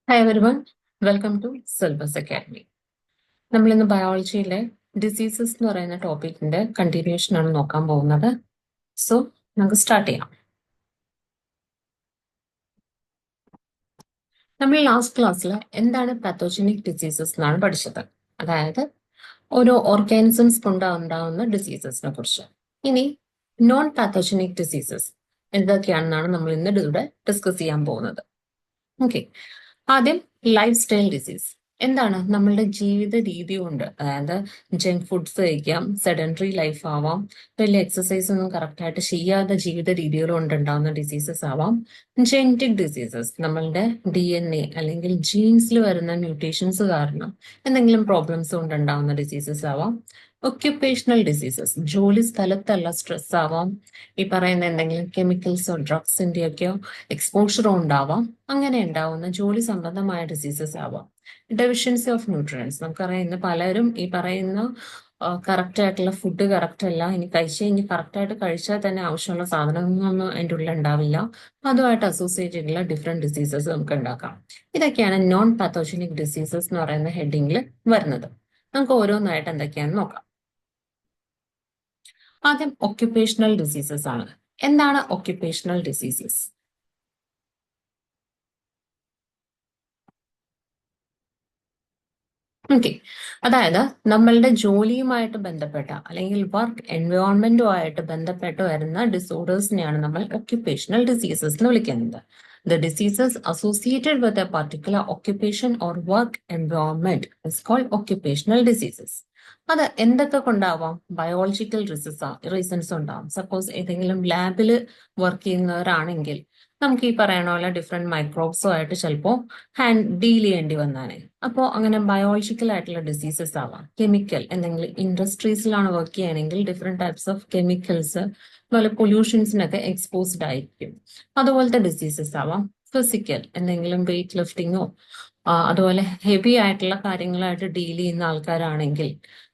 Hi everyone, welcome to syllabus academy. നമ്മൾ ഇന്ന് ബയോളജിയിലെ diseases എന്ന് പറയുന്ന ടോപ്പിക്കിന്റെ കണ്ടിന്യൂഷൻ ആണ് നോക്കാൻ പോകുന്നത്. സോ നമുക്ക് സ്റ്റാർട്ട് ചെയ്യാം. നമ്മൾ ലാസ്റ്റ് ക്ലാസ്സിൽ എന്താണ് പാത്തോജനിക് ഡിസീസസ് എന്നാണ് പഠിച്ചത്, അതായത് ഓരോ ഓർഗാനിസംസ് കൊണ്ടുണ്ടാവുന്ന ഡിസീസസിനെ കുറിച്ച്. ഇനി നോൺ പാത്തോജനിക് ഡിസീസസ് എന്തൊക്കെയാണെന്നാണ് നമ്മൾ ഇന്ന് ഇവിടെ ഡിസ്കസ് ചെയ്യാൻ പോകുന്നത്. ഓക്കെ, ആദ്യം ലൈഫ് സ്റ്റൈൽ ഡിസീസ്. എന്താണ് നമ്മളുടെ ജീവിത രീതി കൊണ്ട്, അതായത് ജങ്ക് ഫുഡ്സ് കഴിക്കാം, സെഡൻറ്ററി ലൈഫ് ആവാം, വലിയ എക്സസൈസ് ഒന്നും കറക്റ്റ് ആയിട്ട് ചെയ്യാത്ത ജീവിത രീതികൾ കൊണ്ട് ഉണ്ടാകുന്ന ഡിസീസസ് ആവാം. ജെനറ്റിക് ഡിസീസസ്, നമ്മളുടെ DNA അല്ലെങ്കിൽ ജീൻസിൽ വരുന്ന മ്യൂട്ടേഷൻസ് കാരണം എന്തെങ്കിലും പ്രോബ്ലംസ് കൊണ്ട് ഉണ്ടാകുന്ന ഡിസീസസ് ആവാം. ഒക്യുപ്പേഷണൽ ഡിസീസസ്, ജോലി സ്ഥലത്തുള്ള സ്ട്രെസ് ആവാം, ഈ പറയുന്ന എന്തെങ്കിലും കെമിക്കൽസോ ഡ്രഗ്സിന്റെയൊക്കെയോ എക്സ്പോഷറോ ഉണ്ടാവാം. അങ്ങനെ ഉണ്ടാവുന്ന ജോലി സംബന്ധമായ ഡിസീസസ് ആവാം. ഡെഫിഷ്യൻസി ഓഫ് ന്യൂട്രിയൻസ്, നമുക്കറിയാം ഇന്ന് പലരും ഈ പറയുന്ന കറക്റ്റ് ആയിട്ടുള്ള ഫുഡ് കറക്റ്റ് അല്ല, ഇനി കറക്റ്റ് ആയിട്ട് കഴിച്ചാൽ തന്നെ ആവശ്യമുള്ള സാധനങ്ങളൊന്നും അതിൻ്റെ ഉള്ളിൽ ഉണ്ടാവില്ല. അതുമായിട്ട് അസോസിയേറ്റ് ചെയ്തിട്ടുള്ള ഡിഫറെന്റ് ഡിസീസസ് നമുക്ക് ഉണ്ടാക്കാം. ഇതൊക്കെയാണ് നോൺ പാത്തോജനിക് ഡിസീസസ് എന്ന് പറയുന്ന ഹെഡിങ്ങിൽ വരുന്നത്. നമുക്ക് ഓരോന്നായിട്ട് എന്തൊക്കെയാണെന്ന് നോക്കാം. ആദ്യം ഒക്യുപ്പേഷണൽ ഡിസീസസ് ആണ്. എന്താണ് ഒക്യുപ്പേഷണൽ ഡിസീസസ്? ഓക്കെ, അതായത് നമ്മളുടെ ജോലിയുമായിട്ട് ബന്ധപ്പെട്ട അല്ലെങ്കിൽ വർക്ക് എൻവയോൺമെന്റുമായിട്ട് ബന്ധപ്പെട്ട് വരുന്ന ഡിസോർഡേഴ്സിനെയാണ് നമ്മൾ ഒക്യുപ്പേഷണൽ ഡിസീസസ് എന്ന് വിളിക്കുന്നത്. The diseases associated with a particular occupation or work environment is called occupational diseases. അത് എന്തൊക്കെ കൊണ്ടാവാം? ബയോളജിക്കൽ റീസൺസ് ഉണ്ടാവാം. സപ്പോസ് ഏതെങ്കിലും ലാബിൽ വർക്ക് ചെയ്യുന്നവരാണെങ്കിൽ നമുക്ക് ഈ പറയണ പോലെ ഡിഫറെന്റ് മൈക്രോബ്സുമായിട്ട് ചിലപ്പോൾ ഡീൽ ചെയ്യേണ്ടി വന്നാനേ. അപ്പോൾ അങ്ങനെ ബയോളജിക്കൽ ആയിട്ടുള്ള ഡിസീസസ് ആവാം. കെമിക്കൽ, എന്തെങ്കിലും ഇൻഡസ്ട്രീസിലാണ് വർക്ക് ചെയ്യുകയാണെങ്കിൽ ഡിഫറെന്റ് ടൈപ്സ് ഓഫ് കെമിക്കൽസ്, അതുപോലെ പൊല്യൂഷൻസിനൊക്കെ എക്സ്പോസ്ഡ് ആയിരിക്കും. അതുപോലത്തെ ഡിസീസസ് ആവാം. ഫിസിക്കൽ, എന്തെങ്കിലും വെയിറ്റ് ലിഫ്റ്റിങ്ങോ അതുപോലെ ഹെവി ആയിട്ടുള്ള കാര്യങ്ങളായിട്ട് ഡീൽ ചെയ്യുന്ന ആൾക്കാരാണെങ്കിൽ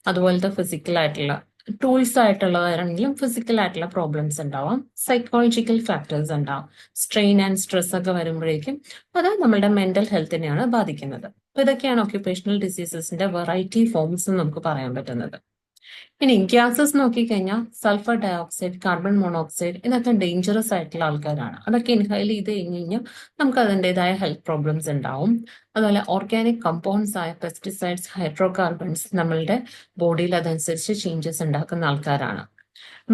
അതുപോലത്തെ ഫിസിക്കൽ ആയിട്ടുള്ള ടൂൾസ് ആയിട്ടുള്ളവരാണെങ്കിലും ഫിസിക്കൽ ആയിട്ടുള്ള പ്രോബ്ലംസ് ഉണ്ടാവാം. സൈക്കോളജിക്കൽ ഫാക്ടേഴ്സ് ഉണ്ടാവും. സ്ട്രെയിൻ ആൻഡ് സ്ട്രെസ് ഒക്കെ വരുമ്പോഴേക്കും അത് നമ്മുടെ മെന്റൽ ഹെൽത്തിനെയാണ് ബാധിക്കുന്നത്. അപ്പൊ ഇതൊക്കെയാണ് ഒക്യുപ്പേഷണൽ ഡിസീസസിന്റെ വെറൈറ്റി ഫോംസ് നമുക്ക് പറയാൻ പറ്റുന്നത്. ഇനി ഗ്യാസസ് നോക്കിക്കഴിഞ്ഞാൽ സൾഫർ ഡയോക്സൈഡ്, കാർബൺ മോണോക്സൈഡ്, ഇതൊക്കെ ഡേഞ്ചറസ് ആയിട്ടുള്ള ആൾക്കാരാണ്. അതൊക്കെ ഇൻഹൈൽ ചെയ്ത് കഴിഞ്ഞ് കഴിഞ്ഞാൽ നമുക്ക് അതിൻ്റെതായ ഹെൽത്ത് പ്രോബ്ലംസ് ഉണ്ടാവും. അതുപോലെ ഓർഗാനിക് കമ്പൗണ്ട്സ് ആയ പെസ്റ്റിസൈഡ്സ്, ഹൈഡ്രോ കാർബൺസ് നമ്മളുടെ ബോഡിയിൽ അതനുസരിച്ച് ചേഞ്ചസ് ഉണ്ടാക്കുന്ന ആൾക്കാരാണ്.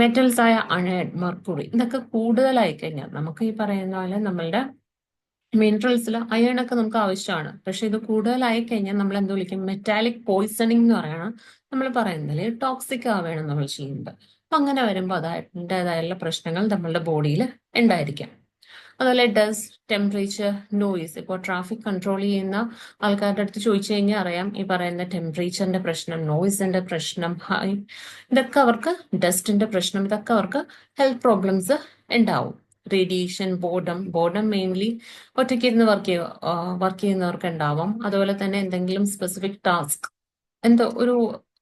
മെറ്റൽസ് ആയ അയൺ, മെർക്കുറി, ഇതൊക്കെ കൂടുതലായി കഴിഞ്ഞാൽ നമുക്ക് ഈ പറയുന്ന പോലെ നമ്മളുടെ മിനറൽസിൽ അയൺ ഒക്കെ നമുക്ക് ആവശ്യമാണ്. പക്ഷെ ഇത് കൂടുതലായി കഴിഞ്ഞാൽ നമ്മൾ എന്ത് വിളിക്കും? മെറ്റാലിക് പോയിസണിങ് എന്ന് പറയണം. നമ്മൾ പറയുന്നതിൽ ടോക്സിക് ആവുകയാണ് നമ്മൾ ചെയ്യുന്നത്. അപ്പൊ അങ്ങനെ വരുമ്പോൾ അതിൻ്റെതായുള്ള പ്രശ്നങ്ങൾ നമ്മളുടെ ബോഡിയിൽ ഉണ്ടായിരിക്കാം. അതുപോലെ ഡസ്റ്റ്, ടെമ്പറേച്ചർ, നോയിസ്. ഇപ്പോൾ ട്രാഫിക് കൺട്രോൾ ചെയ്യുന്ന ആൾക്കാരുടെ അടുത്ത് ചോദിച്ചു കഴിഞ്ഞാൽ അറിയാം ഈ പറയുന്ന ടെമ്പറേച്ചറിന്റെ പ്രശ്നം, നോയിസിന്റെ പ്രശ്നം, ഇതൊക്കെ അവർക്ക്, ഡസ്റ്റിന്റെ പ്രശ്നം, ഇതൊക്കെ അവർക്ക് ഹെൽത്ത് പ്രോബ്ലംസ് ഉണ്ടാവും. റേഡിയേഷൻ, ബോർഡം മെയിൻലി ഒറ്റയ്ക്ക് ഇരുന്ന് വർക്ക് ചെയ്യുന്നവർക്ക് ഉണ്ടാവാം. അതുപോലെ തന്നെ എന്തെങ്കിലും സ്പെസിഫിക് ടാസ്ക്, എന്തോ ഒരു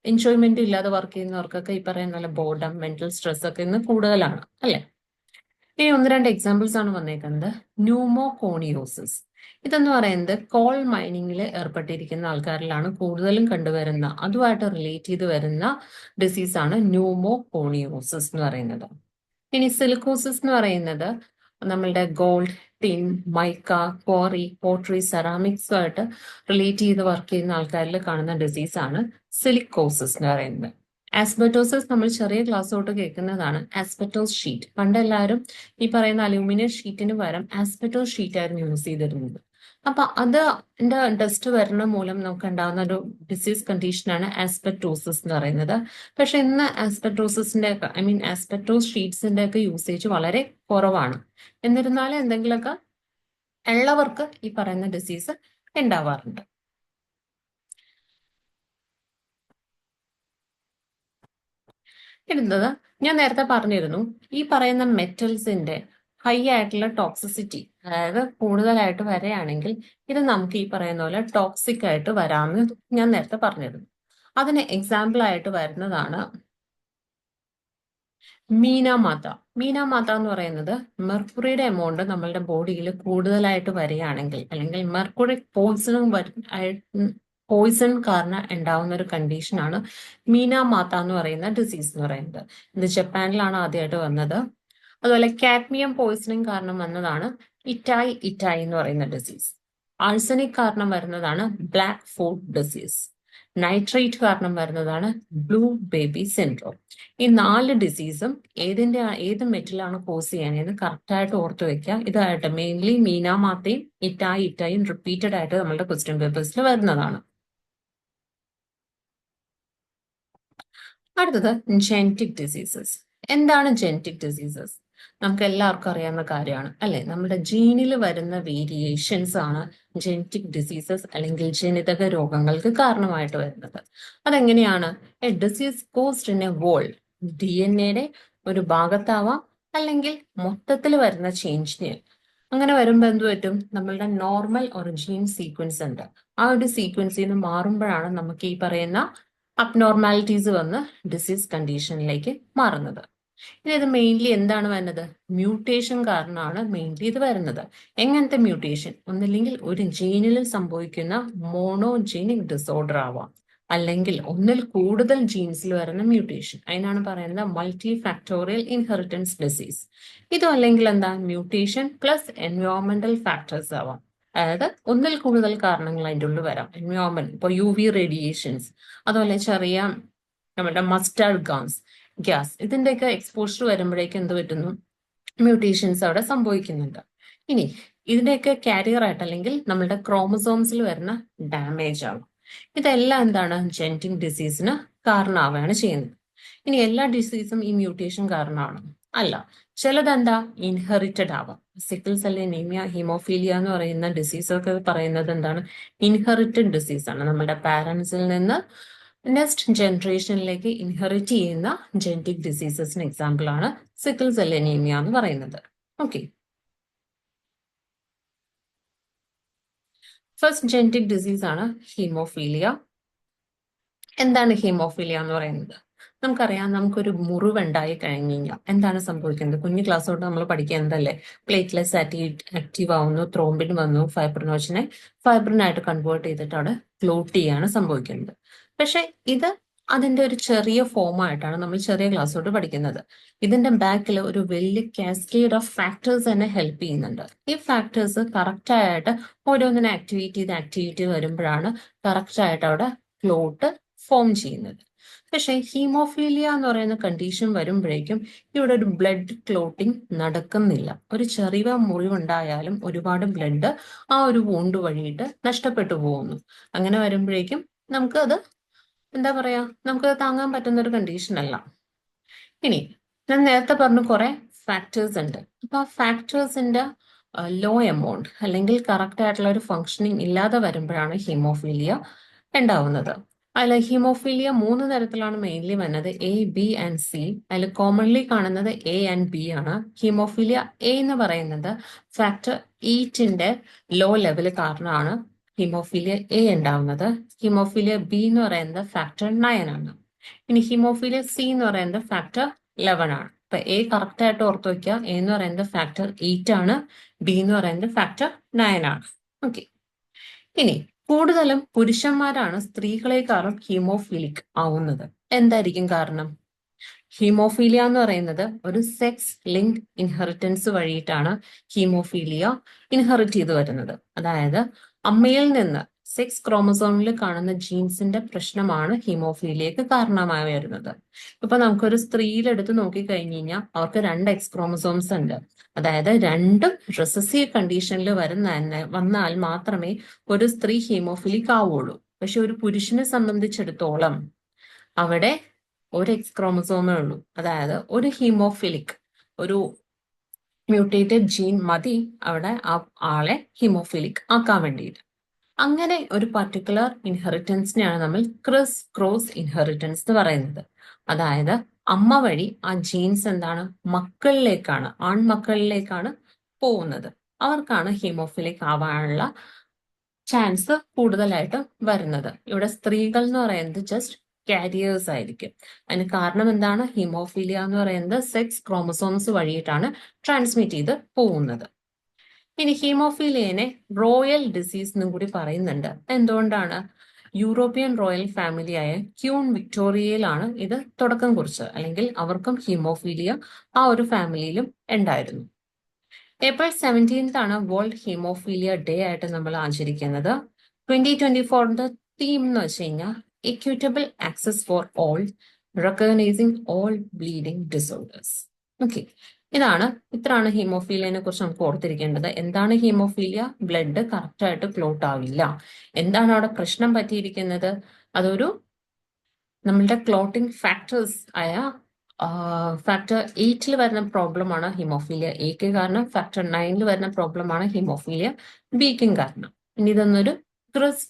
എൻജോയ്മെന്റ് ഇല്ലാതെ വർക്ക് ചെയ്യുന്നവർക്കൊക്കെ ഈ പറയുന്ന പോലെ ബോർഡം, മെന്റൽ സ്ട്രെസ് ഒക്കെ ഇന്ന് കൂടുതലാണ്, അല്ലെ? ഇനി ഒന്ന് രണ്ട് എക്സാമ്പിൾസ് ആണ് വന്നേക്കുന്നത്. ന്യൂമോകോണിയോസിസ്, ഇതെന്ന് പറയുന്നത് കോൾ മൈനിങ്ങിൽ ഏർപ്പെട്ടിരിക്കുന്ന ആൾക്കാരിലാണ് കൂടുതലും കണ്ടുവരുന്ന, അതുമായിട്ട് റിലേറ്റ് ചെയ്ത് വരുന്ന ഡിസീസാണ് ന്യൂമോകോണിയോസിസ് എന്ന് പറയുന്നത്. ഇനി സിലിക്കോസിസ് എന്ന് പറയുന്നത് നമ്മളുടെ gold, tin, mica, quarry, pottery, സെറാമിക്സുമായിട്ട് റിലേറ്റ് ചെയ്ത് വർക്ക് ചെയ്യുന്ന ആൾക്കാരിൽ കാണുന്ന ഡിസീസാണ് സിലിക്കോസിസ് എന്ന് പറയുന്നത്. ആസ്ബറ്റോസിസ് നമ്മൾ ചെറിയ ക്ലാസ് തൊട്ട് കേൾക്കുന്നതാണ്. ആസ്ബറ്റോസ് ഷീറ്റ്, പണ്ട് എല്ലാവരും ഈ പറയുന്ന അലൂമിനിയം ഷീറ്റിന് പകരം ആസ്ബറ്റോസ് ഷീറ്റ് ആയിരുന്നു യൂസ് ചെയ്തിരുന്നത്. അപ്പൊ അതിന്റെ ഡസ്റ്റ് വരുന്ന മൂലം നമുക്ക് ഉണ്ടാകുന്ന ഒരു ഡിസീസ് കണ്ടീഷനാണ് ആസ്ബറ്റോസിസ് എന്ന് പറയുന്നത്. പക്ഷെ ഇന്ന് ആസ്ബറ്റോസിന്റെ ഒക്കെ, ആസ്ബറ്റോസ് ഷീറ്റ്സിന്റെ ഒക്കെ യൂസേജ് വളരെ കുറവാണ്. എന്നിരുന്നാലും എന്തെങ്കിലുമൊക്കെ ഉള്ളവർക്ക് ഈ പറയുന്ന ഡിസീസ് ഉണ്ടാവാറുണ്ട്. ഇടുന്നത് ഞാൻ നേരത്തെ പറഞ്ഞിരുന്നു, ഈ പറയുന്ന മെറ്റൽസിന്റെ ഹൈ ആയിട്ടുള്ള ടോക്സിസിറ്റി, അതായത് കൂടുതലായിട്ട് വരികയാണെങ്കിൽ ഇത് നമുക്ക് ഈ പറയുന്ന പോലെ ടോക്സിക് ആയിട്ട് വരാമെന്ന് ഞാൻ നേരത്തെ പറഞ്ഞിരുന്നു. അതിന് എക്സാമ്പിൾ ആയിട്ട് വരുന്നതാണ് മീനാമാത. മീനാമാത എന്ന് പറയുന്നത് മെർക്കുറിയുടെ എമൗണ്ട് നമ്മളുടെ ബോഡിയിൽ കൂടുതലായിട്ട് വരികയാണെങ്കിൽ, അല്ലെങ്കിൽ മെർക്കുറി പോയിസൺ കാരണം ഉണ്ടാവുന്ന ഒരു കണ്ടീഷനാണ് മീനാമാത എന്ന് പറയുന്ന ഡിസീസ് എന്ന് പറയുന്നത്. ഇത് ജപ്പാനിലാണ് ആദ്യമായിട്ട് വന്നത്. അതുപോലെ കാഡ്മിയം പോയിസണിങ് കാരണം വന്നതാണ് ഇറ്റായി ഇറ്റായി എന്ന് പറയുന്ന ഡിസീസ്. ആഴ്സനിക് കാരണം വരുന്നതാണ് ബ്ലാക്ക് ഫുഡ് ഡിസീസ്. നൈട്രേറ്റ് കാരണം വരുന്നതാണ് ബ്ലൂ ബേബി സിൻഡ്രോം. ഈ 4 ഡിസീസും ഏത് മെറ്റലാണ് കോസ് ചെയ്യാനെന്ന് കറക്റ്റ് ആയിട്ട് ഓർത്തു വെക്കുക. ഇതായിട്ട് മെയിൻലി മീനാമാത്തയും ഇറ്റായും റിപ്പീറ്റഡ് ആയിട്ട് നമ്മുടെ ക്വസ്റ്റ്യൻ പേപ്പേഴ്സിൽ വരുന്നതാണ്. അടുത്തത് ജെനറ്റിക് ഡിസീസസ്. എന്താണ് ജെനറ്റിക് ഡിസീസസ്? നമുക്ക് എല്ലാവർക്കും അറിയാവുന്ന കാര്യമാണ് അല്ലെ. നമ്മുടെ ജീനിൽ വരുന്ന വേരിയേഷൻസ് ആണ് ജെനറ്റിക് ഡിസീസസ് അല്ലെങ്കിൽ ജനിതക രോഗങ്ങൾക്ക് കാരണമായിട്ട് വരുന്നത്. അതെങ്ങനെയാണ്? A disease caused in a whole, DNA ഒരു ഭാഗത്താവാം, അല്ലെങ്കിൽ മൊത്തത്തിൽ വരുന്ന ചേഞ്ചിന്. അങ്ങനെ വരുമ്പോൾ എന്ത് പറ്റും? നമ്മളുടെ നോർമൽ ഒരു ജീൻ സീക്വൻസ് ഉണ്ട്, ആ ഒരു സീക്വൻസിൽ നിന്ന് മാറുമ്പോഴാണ് നമുക്ക് ഈ പറയുന്ന അബ്നോർമാലിറ്റീസ് വന്ന് ഡിസീസ് കണ്ടീഷനിലേക്ക് മാറുന്നത്. ഇനി ഇത് മെയിൻലി എന്താണ് വരുന്നത്? മ്യൂട്ടേഷൻ കാരണമാണ് മെയിൻലി ഇത് വരുന്നത്. എങ്ങനത്തെ മ്യൂട്ടേഷൻ? ഒന്നില്ലെങ്കിൽ ഒരു ജീനിൽ സംഭവിക്കുന്ന മോണോജീനിക് ഡിസോർഡർ ആവാം, അല്ലെങ്കിൽ ഒന്നിൽ കൂടുതൽ ജീൻസിൽ വരുന്ന മ്യൂട്ടേഷൻ. അതിനാണ് പറയുന്നത് മൾട്ടി ഫാക്ടോറിയൽ ഇൻഹെറിറ്റൻസ് ഡിസീസ്. ഇതും അല്ലെങ്കിൽ എന്താ? മ്യൂട്ടേഷൻ പ്ലസ് എൻവയോൺമെന്റൽ ഫാക്ടേഴ്സ് ആവാം. അതായത് ഒന്നിൽ കൂടുതൽ കാരണങ്ങൾ അതിൻ്റെ ഉള്ളിൽ വരാം. എൻവയോൺമെന്റ്, ഇപ്പോൾ UV റേഡിയേഷൻസ്, അതുപോലെ ചെറിയ നമ്മുടെ മസ്റ്റാർഡ് ഗ്യാസ്, ഇതിന്റെയൊക്കെ എക്സ്പോഷർ വരുമ്പോഴേക്കും എന്ത് പറ്റുന്നു? മ്യൂട്ടേഷൻസ് അവിടെ സംഭവിക്കുന്നുണ്ട്. ഇനി ഇതിന്റെയൊക്കെ കാരിയർ ആയിട്ട് അല്ലെങ്കിൽ നമ്മുടെ ക്രോമസോംസിൽ വരുന്ന ഡാമേജ് ആവും. ഇതെല്ലാം എന്താണ്? ജെനറ്റിക് ഡിസീസിന് കാരണമാവുകയാണ് ചെയ്യുന്നത്. ഇനി എല്ലാ ഡിസീസും ഈ മ്യൂട്ടേഷൻ കാരണമാണ്? അല്ല. ചിലതെന്താ? ഇൻഹെറിറ്റഡ് ആവാം. സിക്കിൾ സെൽ അനീമിയ, ഹീമോഫീലിയ എന്ന് പറയുന്ന ഡിസീസ് ഒക്കെ പറയുന്നത് എന്താണ്? ഇൻഹെറിറ്റഡ് ഡിസീസ് ആണ്. നമ്മുടെ പാരന്റ്സിൽ നിന്ന് നെക്സ്റ്റ് ജനറേഷനിലേക്ക് ഇൻഹെറിറ്റ് ചെയ്യുന്ന ജെനറ്റിക് ഡിസീസസിന് എക്സാമ്പിൾ ആണ് സിക്കിൾ സെൽ അനീമിയ എന്ന് പറയുന്നത്. ഓക്കെ, ഫസ്റ്റ് ജെനറ്റിക് ഡിസീസ് ആണ് ഹീമോഫീലിയ. എന്താണ് ഹീമോഫീലിയ എന്ന് പറയുന്നത്? നമുക്കറിയാം, നമുക്കൊരു മുറിവുണ്ടായി കഴിഞ്ഞ് കഴിഞ്ഞാൽ എന്താണ് സംഭവിക്കുന്നത്? കുഞ്ഞു ക്ലാസ് തൊട്ട് നമ്മൾ പഠിക്കുക എന്തല്ലേ? പ്ലേറ്റ്ലെറ്റ്സ് ആക്റ്റീവ് ആവുന്നു, ത്രോംബിൻ വന്നു, ഫൈബ്രിനോജനെ ഫൈബ്രിനായിട്ട് കൺവേർട്ട് ചെയ്തിട്ട് അവിടെ ക്ലോട്ട് ചെയ്യാണ് സംഭവിക്കുന്നത്. പക്ഷെ ഇത് അതിന്റെ ഒരു ചെറിയ ഫോം ആയിട്ടാണ് നമ്മൾ ചെറിയ ക്ലാസ് തൊട്ട് പഠിക്കുന്നത്. ഇതിന്റെ ബാക്കിൽ ഒരു വലിയ കാസ്കേഡ് ഓഫ് ഫാക്ടേഴ്സ് തന്നെ ഹെൽപ്പ് ചെയ്യുന്നുണ്ട്. ഈ ഫാക്ടേഴ്സ് കറക്റ്റ് ആയിട്ട് ഓരോന്നിനെ ആക്ടിവിറ്റി വരുമ്പോഴാണ് കറക്റ്റ് ആയിട്ട് അവിടെ ക്ലോട്ട് ഫോം ചെയ്യുന്നത്. പക്ഷെ ഹീമോഫീലിയ എന്ന് പറയുന്ന കണ്ടീഷൻ വരുമ്പോഴേക്കും ഇവിടെ ഒരു ബ്ലഡ് ക്ലോട്ടിംഗ് നടക്കുന്നില്ല. ഒരു ചെറിയ മുറിവുണ്ടായാലും ഒരുപാട് ബ്ലഡ് ആ ഒരു വൂണ്ട് വഴിയിട്ട് നഷ്ടപ്പെട്ടു പോകുന്നു. അങ്ങനെ വരുമ്പോഴേക്കും നമുക്ക് അത് എന്താ പറയാ, നമുക്ക് താങ്ങാൻ പറ്റുന്ന ഒരു കണ്ടീഷൻ അല്ല. ഇനി ഞാൻ നേരത്തെ പറഞ്ഞു കുറെ ഫാക്ടേഴ്സ് ഉണ്ട്. അപ്പൊ ആ ഫാക്ടേഴ്സിന്റെ ലോ എമൗണ്ട് അല്ലെങ്കിൽ കറക്റ്റ് ആയിട്ടുള്ള ഒരു ഫങ്ഷനിങ് ഇല്ലാതെ വരുമ്പോഴാണ് ഹീമോഫീലിയ ഉണ്ടാവുന്നത്. അതിൽ ഹീമോഫീലിയ 3 തരത്തിലാണ് മെയിൻലി വരുന്നത്, A, B ആൻഡ് C. അതിൽ കോമൺലി കാണുന്നത് A ആൻഡ് B ആണ്. ഹീമോഫീലിയ A എന്ന് പറയുന്നത് ഫാക്ടർ 8ന്റെ ലോ ലെവൽ കാരണമാണ് ഹീമോഫീലിയ A ഉണ്ടാവുന്നത്. ഹീമോഫീലിയ B എന്ന് പറയുന്നത് ഫാക്ടർ 9 ആണ്. ഇനി ഹീമോഫീലിയ C എന്ന് പറയുന്നത് ഫാക്ടർ 11 ആണ്. ഇപ്പൊ A കറക്റ്റ് ആയിട്ട് ഓർത്ത് വയ്ക്കുക. A എന്ന് പറയുന്നത് ഫാക്ടർ 8 ആണ്, B എന്ന് പറയുന്നത് ഫാക്ടർ 9 ആണ്. ഓക്കെ, ഇനി കൂടുതലും പുരുഷന്മാരാണ് സ്ത്രീകളെക്കാളും ഹീമോഫീലിക് ആവുന്നത്. എന്തായിരിക്കും കാരണം? ഹീമോഫീലിയ എന്ന് പറയുന്നത് ഒരു സെക്സ് ലിങ്ക്ഡ് ഇൻഹെറിറ്റൻസ് വഴിയിട്ടാണ് ഹീമോഫീലിയ ഇൻഹെറിറ്റ് ചെയ്ത് വരുന്നത്. അതായത് അമ്മയിൽ നിന്ന് സെക്സ് ക്രോമസോമിൽ കാണുന്ന ജീൻസിന്റെ പ്രശ്നമാണ് ഹീമോഫീലിയക്ക് കാരണമായി വരുന്നത്. ഇപ്പൊ നമുക്കൊരു സ്ത്രീയിലെടുത്ത് നോക്കിക്കഴിഞ്ഞു കഴിഞ്ഞാൽ അവർക്ക് 2 X ക്രോമസോംസ് ഉണ്ട്. അതായത് രണ്ടും റിസസീവ് കണ്ടീഷനിൽ വന്നാൽ മാത്രമേ ഒരു സ്ത്രീ ഹീമോഫിലിക് ആവുള്ളൂ. പക്ഷെ ഒരു പുരുഷനെ സംബന്ധിച്ചിടത്തോളം അവിടെ ഒരു X ക്രോമസോമേ ഉള്ളൂ. അതായത് ഒരു ഹീമോഫിലിക് ഒരു മ്യൂട്ടേറ്റഡ് ജീൻ മതി അവിടെ ആ ആളെ ഹീമോഫിലിക് ആക്കാൻ വേണ്ടിയിട്ട്. അങ്ങനെ ഒരു പർട്ടിക്കുലർ ഇൻഹെറിറ്റൻസിനെയാണ് നമ്മൾ ക്രിസ് ക്രോസ് ഇൻഹെറിറ്റൻസ് എന്ന് പറയുന്നത്. അതായത് അമ്മ വഴി ആ ജീൻസ് എന്താണ് മക്കളിലേക്കാണ്, ആൺമക്കളിലേക്കാണ് പോകുന്നത്. അവർക്കാണ് ഹീമോഫിലിക് ആവാനുള്ള ചാൻസ് കൂടുതലായിട്ട് വരുന്നത്. ഇവിടെ സ്ത്രീകൾ എന്ന് പറയുന്നത് ജസ്റ്റ് കാരിയേഴ്സ് ആയിരിക്കും. അതിന് കാരണം എന്താണ്? ഹീമോഫീലിയ എന്ന് പറയുന്നത് സെക്സ് ക്രോമസോംസ് വഴിയിട്ടാണ് ട്രാൻസ്മിറ്റ് ചെയ്ത് പോകുന്നത്. ഇനി ഹീമോഫീലിയനെ റോയൽ ഡിസീസ് എന്നും കൂടി പറയുന്നുണ്ട്. എന്തുകൊണ്ടാണ്? യൂറോപ്യൻ റോയൽ ഫാമിലിയായ ക്യൂൺ വിക്ടോറിയയിലാണ് ഇത് തുടക്കം കുറിച്ചത്, അല്ലെങ്കിൽ അവർക്കും ഹീമോഫീലിയ ആ ഒരു ഫാമിലിയിലും ഉണ്ടായിരുന്നു. ഏപ്രിൽ 17 ആണ് വേൾഡ് ഹീമോഫീലിയ ഡേ ആയിട്ട് നമ്മൾ ആചരിക്കുന്നത്. 2024 തീം എന്ന് വെച്ച് കഴിഞ്ഞാൽ equitable access for all, recognizing all bleeding disorders. Okay, ഇത്രയാണ് ഹീമോഫീലിയനെ കുറിച്ച് നമുക്ക് ഓർത്തിരിക്കേണ്ടത്. എന്താണ് ഹീമോഫീലിയ? ബ്ലഡ് കറക്റ്റ് ആയിട്ട് ക്ലോട്ട് ആവില്ല. എന്താണ് അവിടെ പ്രശ്നം പറ്റിയിരിക്കുന്നത്? അതൊരു നമ്മളുടെ ക്ലോട്ടിംഗ് ഫാക്ടേഴ്സ് ആയ ഫാക്ടർ 8 വരുന്ന പ്രോബ്ലമാണ് ഹീമോഫീലിയ എക്ക് കാരണം. ഫാക്ടർ 9 വരുന്ന പ്രോബ്ലമാണ് ഹീമോഫീലിയ ബിക്കും കാരണം. ഇനി ഇതൊന്നൊരു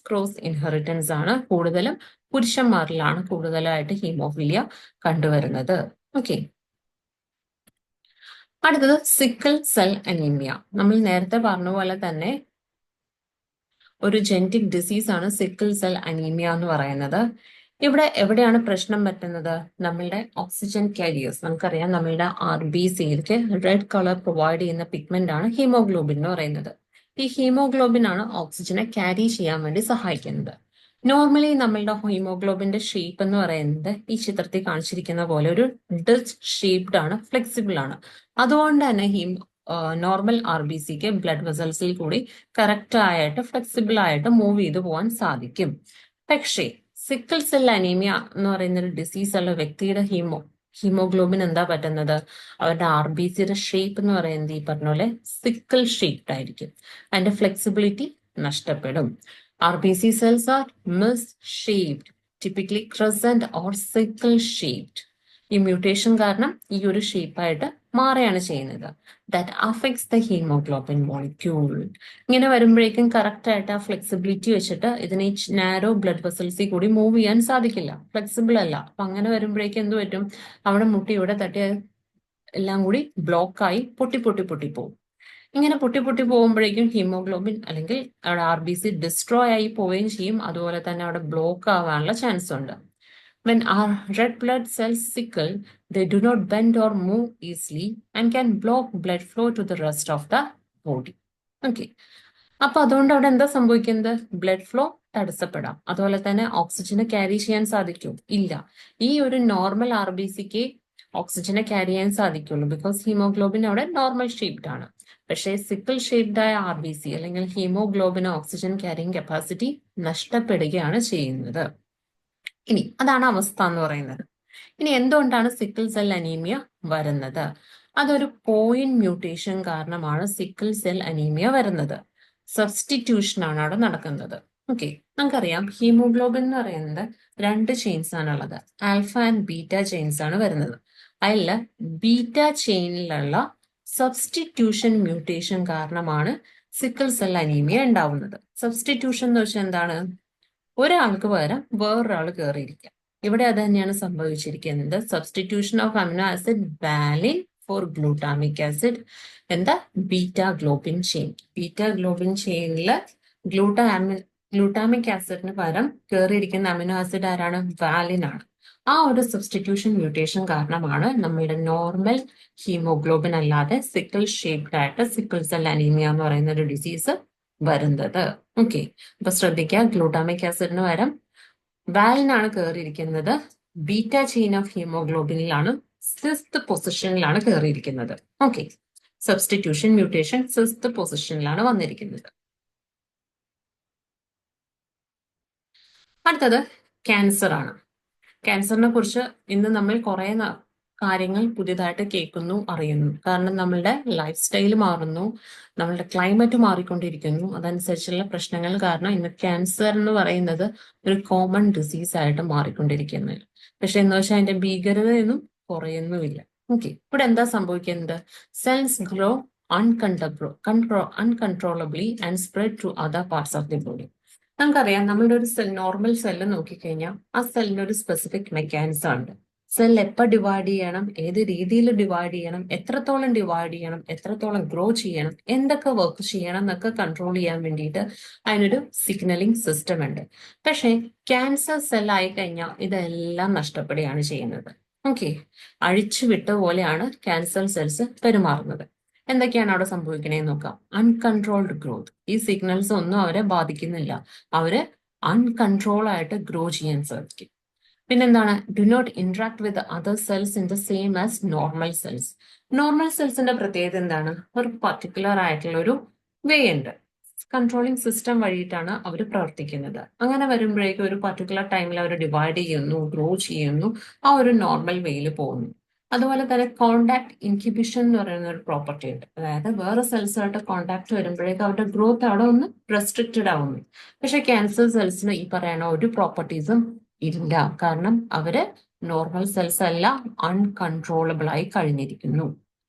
ക്രോസ് ഇൻഹെറിറ്റൻസ് ആണ്. കൂടുതലും പുരുഷന്മാരിലാണ് കൂടുതലായിട്ട് ഹീമോഫീലിയ കണ്ടുവരുന്നത്. ഓക്കെ, അടുത്തത് സിക്കിൾ സെൽ അനീമിയ. നമ്മൾ നേരത്തെ പറഞ്ഞ പോലെ തന്നെ ഒരു ജെനറ്റിക് ഡിസീസ് ആണ് സിക്കിൾ സെൽ അനീമിയ എന്ന് പറയുന്നത്. ഇവിടെ എവിടെയാണ് പ്രശ്നം പറ്റുന്നത്? നമ്മളുടെ ഓക്സിജൻ കാരിയേഴ്സ്. നമുക്കറിയാം നമ്മളുടെ RBCയിലേക്ക് റെഡ് കളർ പ്രൊവൈഡ് ചെയ്യുന്ന പിഗ്മെന്റ് ആണ് ഹീമോഗ്ലോബിൻ എന്ന് പറയുന്നത്. ഈ ഹീമോഗ്ലോബിൻ ആണ് ഓക്സിജനെ ക്യാരി ചെയ്യാൻ വേണ്ടി സഹായിക്കുന്നത്. നോർമലി നമ്മളുടെ ഹീമോഗ്ലോബിന്റെ ഷേപ്പ് എന്ന് പറയുന്നത് ഈ ചിത്രത്തിൽ കാണിച്ചിരിക്കുന്ന പോലെ ഒരു ഡിസ്ക് ഷേപ്ഡ് ആണ്, ഫ്ലെക്സിബിൾ ആണ്. അതുകൊണ്ട് തന്നെ നോർമൽ RBCക്ക് ബ്ലഡ് വെസൽസിൽ കൂടി കറക്റ്റ് ആയിട്ട് ഫ്ലെക്സിബിൾ ആയിട്ട് മൂവ് ചെയ്തു പോകാൻ സാധിക്കും. പക്ഷേ സിക്കിൾ സെൽ അനീമിയ എന്ന് പറയുന്ന ഒരു ഡിസീസ് ഉള്ള വ്യക്തിയുടെ ഹീമോഗ്ലോബിൻ എന്താ പറ്റുന്നത്? അവരുടെ RBCയുടെ ഷേപ്പ് എന്ന് പറയുന്നത് ഈ പറഞ്ഞ പോലെ സിക്കിൾ ഷേപ്ഡ് ആയിരിക്കും. അതിന്റെ ഫ്ലെക്സിബിലിറ്റി നഷ്ടപ്പെടും. RBC cells are misshaped, typically crescent or sickle shaped. ഈ മ്യൂട്ടേഷൻ കാരണം ഈ ഒരു ഷേപ്പായിട്ട് മാറുകയാണ് ചെയ്യുന്നത്. That affects the haemoglobin molecule. ഇങ്ങനെ വരുമ്പോഴേക്കും കറക്റ്റ് ആയിട്ട് ആ ഫ്ലെക്സിബിലിറ്റി വെച്ചിട്ട് ഇതിനെ നാരോ ബ്ലഡ് വെസൽസിൽ കൂടി മൂവ് ചെയ്യാൻ സാധിക്കില്ല, ഫ്ലെക്സിബിൾ അല്ല. അപ്പൊ അങ്ങനെ വരുമ്പോഴേക്കും എന്ത് പറ്റും? അവിടെ മുട്ടി ഇവിടെ തട്ടി എല്ലാം കൂടി ബ്ലോക്കായി പൊട്ടി പോകും. ഇങ്ങനെ പൊട്ടി പോകുമ്പോഴേക്കും ഹീമോഗ്ലോബിൻ അല്ലെങ്കിൽ അവിടെ RBC ഡിസ്ട്രോയ് ആയി പോവുകയും ചെയ്യും. അതുപോലെ തന്നെ അവിടെ ബ്ലോക്ക് ആവാനുള്ള ചാൻസ് ഉണ്ട്. When our red blood cells sickle, they do not bend or move easily and can block blood flow to the rest of the body. Okay. അപ്പൊ അതുകൊണ്ട് അവിടെ എന്താ സംഭവിക്കുന്നത്? ബ്ലഡ് ഫ്ലോ തടസ്സപ്പെടാം. അതുപോലെ തന്നെ ഓക്സിജനെ ക്യാരി ചെയ്യാൻ സാധിക്കും? ഇല്ല. ഈ ഒരു നോർമൽ RBCക്ക് ഓക്സിജനെ ക്യാരി ചെയ്യാൻ സാധിക്കുള്ളൂ, ബിക്കോസ് ഹീമോഗ്ലോബിൻ അവിടെ നോർമൽ ഷേപ്ഡ് ആണ്. പക്ഷേ സിക്കിൾ ഷേപ്ഡ് ആയ RBC അല്ലെങ്കിൽ ഹീമോഗ്ലോബിന് ഓക്സിജൻ ക്യാരിങ് കപ്പാസിറ്റി നഷ്ടപ്പെടുകയാണ് ചെയ്യുന്നത്. ഇനി അതാണ് അവസ്ഥ എന്ന് പറയുന്നത്. ഇനി എന്തുകൊണ്ടാണ് സിക്കിൾ സെൽ അനീമിയ വരുന്നത്? അതൊരു പോയിന്റ് മ്യൂട്ടേഷൻ കാരണമാണ് സിക്കിൾ സെൽ അനീമിയ വരുന്നത്. സബ്സ്റ്റിറ്റ്യൂഷൻ ആണ് അവിടെ നടക്കുന്നത്. ഓക്കെ, നമുക്കറിയാം ഹീമോഗ്ലോബിൻ എന്ന് പറയുന്നത് 2 ചെയിൻസ് ആണുള്ളത്. ആൽഫ ആൻഡ് ബീറ്റ ചെയിൻസ് ആണ് വരുന്നത്. അതിൽ ബീറ്റ ചെയിനിലുള്ള സബ്സ്റ്റിറ്റ്യൂഷൻ മ്യൂട്ടേഷൻ കാരണമാണ് സിക്കിൾ സെൽ അനീമിയ ഉണ്ടാവുന്നത്. സബ്സ്റ്റിറ്റ്യൂഷൻ എന്ന് വെച്ചാൽ എന്താണ്? ഒരാൾക്ക് പകരം വേറൊരാൾ കയറിയിരിക്കാം. ഇവിടെ അത് തന്നെയാണ് സംഭവിച്ചിരിക്കുന്നത്. Substitution of amino acid valine for glutamic acid. എന്താ? Beta globin chain. Beta globin ചെയിനില് ഗ്ലൂട്ടാമിക് ആസിഡിന് പകരം കയറിയിരിക്കുന്ന അമിനോ ആസിഡ് ആരാണ്? വാലിൻ ആണ്. ആ ഒരു സബ്സ്റ്റിറ്റ്യൂഷൻ മ്യൂട്ടേഷൻ കാരണമാണ് നമ്മളുടെ നോർമൽ ഹീമോഗ്ലോബിൻ അല്ലാതെ സിക്കിൾ ഷേപ്ഡ് ആയിട്ട് സിക്കിൾ സെൽ അനീമിയ എന്ന് പറയുന്ന ഒരു ഡിസീസ് വരുന്നത്. ഓക്കെ, അപ്പൊ ശ്രദ്ധിക്കുക, ഗ്ലൂട്ടാമിക് ആസിഡിന് പകരം വാലിനാണ് കയറിയിരിക്കുന്നത്. ബീറ്റ ചെയിൻ ഓഫ് ഹീമോഗ്ലോബിനിലാണ് 6th പൊസിഷനിലാണ് കയറിയിരിക്കുന്നത്. ഓക്കെ, സബ്സ്റ്റിറ്റ്യൂഷൻ മ്യൂട്ടേഷൻ 6th പൊസിഷനിലാണ് വന്നിരിക്കുന്നത്. അടുത്തത് ക്യാൻസർ ആണ്. ക്യാൻസറിനെ കുറിച്ച് ഇന്ന് നമ്മൾ കുറെ കാര്യങ്ങൾ പുതിയതായിട്ട് കേൾക്കുന്നു, അറിയുന്നു. കാരണം നമ്മളുടെ ലൈഫ് സ്റ്റൈൽ മാറുന്നു, നമ്മളുടെ ക്ലൈമറ്റ് മാറിക്കൊണ്ടിരിക്കുന്നു. അതനുസരിച്ചുള്ള പ്രശ്നങ്ങൾ കാരണം ഇന്ന് ക്യാൻസർ എന്ന് പറയുന്നത് ഒരു കോമൺ ഡിസീസ് ആയിട്ട് മാറിക്കൊണ്ടിരിക്കുന്നു. പക്ഷെ എന്ന് വെച്ചാൽ അതിന്റെ ഭീകരതയൊന്നും കുറയുന്നുമില്ല. ഓക്കെ, ഇവിടെ എന്താ സംഭവിക്കുന്നത്? Cells grow uncontrollably and spread to other parts of the body. നമുക്കറിയാം നമ്മളുടെ ഒരു നോർമൽ സെല്ല് നോക്കിക്കഴിഞ്ഞാൽ ആ സെല്ലിന് ഒരു സ്പെസിഫിക് മെക്കാനിസം ഉണ്ട്. സെൽ എപ്പോൾ ഡിവൈഡ് ചെയ്യണം, ഏത് രീതിയിൽ ഡിവൈഡ് ചെയ്യണം, എത്രത്തോളം ഡിവൈഡ് ചെയ്യണം, എത്രത്തോളം ഗ്രോ ചെയ്യണം, എന്തൊക്കെ വർക്ക് ചെയ്യണം എന്നൊക്കെ കൺട്രോൾ ചെയ്യാൻ വേണ്ടിയിട്ട് അതിനൊരു സിഗ്നലിംഗ് സിസ്റ്റം ഉണ്ട്. പക്ഷേ ക്യാൻസർ സെൽ ആയി കഴിഞ്ഞാൽ ഇതെല്ലാം നഷ്ടപ്പെടുകയാണ് ചെയ്യുന്നത്. ഓക്കെ, അഴിച്ചു വിട്ട പോലെയാണ് ക്യാൻസർ സെൽസ് പെരുമാറുന്നത്. എന്തൊക്കെയാണ് അവിടെ സംഭവിക്കണേന്ന് നോക്കാം. Uncontrolled growth. ഈ സിഗ്നൽസ് ഒന്നും അവരെ ബാധിക്കുന്നില്ല. അവര് അൺകൺട്രോൾ ആയിട്ട് ഗ്രോ ചെയ്യാൻ സാധിക്കും. പിന്നെന്താണ്, do not interact with other cells in the same as normal cells. Normal സെൽസിന്റെ പ്രത്യേകത എന്താണ്? ഒരു പർട്ടിക്കുലർ ആയിട്ടുള്ള ഒരു വേ ഉണ്ട്, കൺട്രോളിംഗ് സിസ്റ്റം വഴിയിട്ടാണ് അവർ പ്രവർത്തിക്കുന്നത്. അങ്ങനെ വരുമ്പോഴേക്കും ഒരു പർട്ടിക്കുലർ ടൈമിൽ അവർ ഡിവൈഡ് ചെയ്യുന്നു, ഗ്രോ ചെയ്യുന്നു, ആ ഒരു നോർമൽ വേയിൽ പോകുന്നു. അതുപോലെ തന്നെ കോണ്ടാക്ട് ഇൻഹിബിഷൻ എന്ന് പറയുന്ന ഒരു പ്രോപ്പർട്ടി ഉണ്ട്. അതായത് വേറെ സെൽസുമായിട്ട് കോണ്ടാക്ട് വരുമ്പോഴേക്കും അവരുടെ ഗ്രോത്ത് അവിടെ ഒന്ന് റെസ്ട്രിക്റ്റഡ് ആവുന്നു. പക്ഷെ ക്യാൻസർ സെൽസിന് ഈ പറയുന്ന ഒരു പ്രോപ്പർട്ടീസും ഇല്ല. കാരണം അവര് നോർമൽ സെൽസ് അല്ല, അൺകൺട്രോളബിൾ ആയി കഴിഞ്ഞിരിക്കുന്നു.